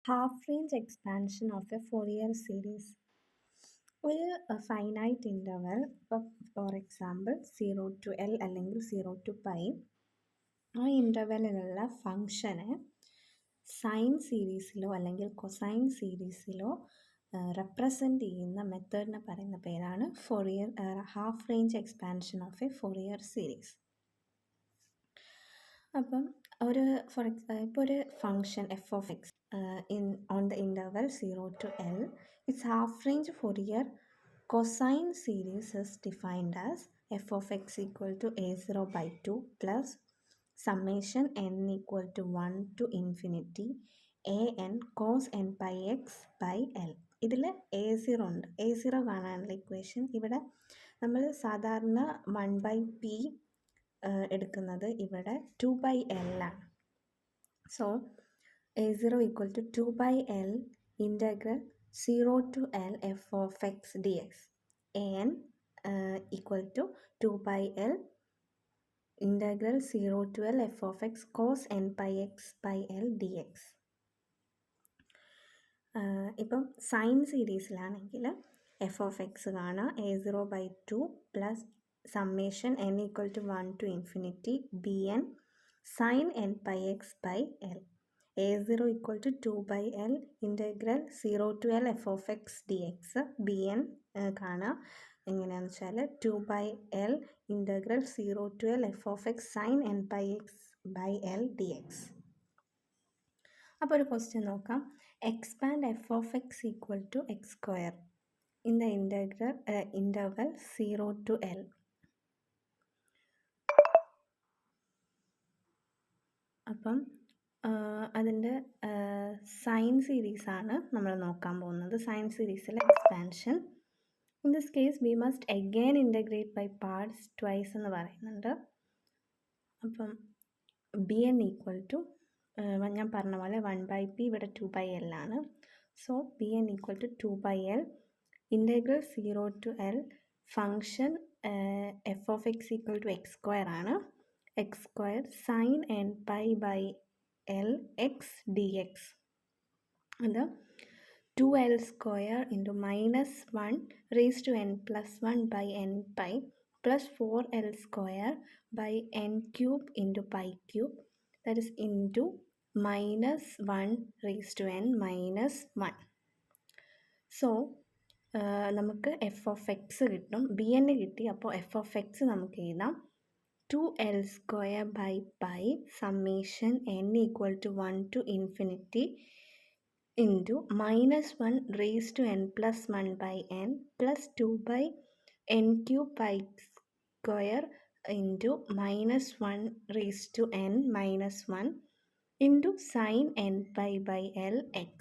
half-range expansion of a Fourier series. ഒരു finite interval, ഇപ്പോൾ for example 0 to L അല്ലെങ്കിൽ 0 to pi, ആ ഇൻ്റർവെല്ലിലുള്ള ഫങ്ഷനെ sign സീരീസിലോ അല്ലെങ്കിൽ കൊസൈൻ സീരീസിലോ റെപ്രസെൻ്റ് ചെയ്യുന്ന മെത്തേഡിനെ പറയുന്ന പേരാണ് half range expansion of A Fourier series. അപ്പം ഇപ്പോൾ ഒരു function F of X on the interval 0 to L, its half-range Fourier cosine series is defined as f of x equal to a0 by 2 plus summation n equal to 1 to infinity an cos n pi x by L. ഇതിൽ a0 ഉണ്ട്. a0 കാണാനുള്ള equation ഇവിടെ നമ്മൾ സാധാരണ 1/p എടുക്കുന്നത് ഇവിടെ 2/L ആണ്. So a0 equal to 2/L integral 0 to L f of x dx. an equal to 2/L integral 0 to L f of x cos n pi x by L dx. ഇപ്പം sign സീരീസിലാണെങ്കിൽ F of X കാണാം a0 by 2 plus summation n equal to 1 to infinity bn sin n pi x by L. a0 equal to 2/L integral 0 to L f of x dx. bn കാണാം എങ്ങനെയാണെന്ന് വെച്ചാൽ 2/L integral 0 to L f of x sin n pi x by L dx. അപ്പോൾ ഒരു question നോക്കാം. Expand f of X equal to X square in the interval 0 to L. അപ്പം അതിൻ്റെ sign സീരീസാണ് നമ്മൾ നോക്കാൻ പോകുന്നത്. സൈൻ സീരീസിലെ expansion. In this case we must again integrate by parts twice എന്ന് പറയുന്നുണ്ട്. അപ്പം ബി എൻ ഈക്വൽ ടു ഞാൻ പറഞ്ഞ പോലെ 1/p ഇവിടെ 2/L ആണ്. So B N equal to 2/L integral 0 to L function F of X equal to X square ആണ്. X square sine n pi by L x dx. അത് 2L square into -1 raised to n plus 1 by n pi plus 4L square by n cube into pi cube, that is into -1 raised to n minus 1. So നമുക്ക് F of X കിട്ടും. B N കിട്ടി. അപ്പോൾ F of X നമുക്ക് എഴുതാം 2L square by pi summation n equal to 1 to infinity into -1 raised to n plus 1 by n plus 2 by n cube pi square into -1 raised to n minus 1 into sin n pi by L x.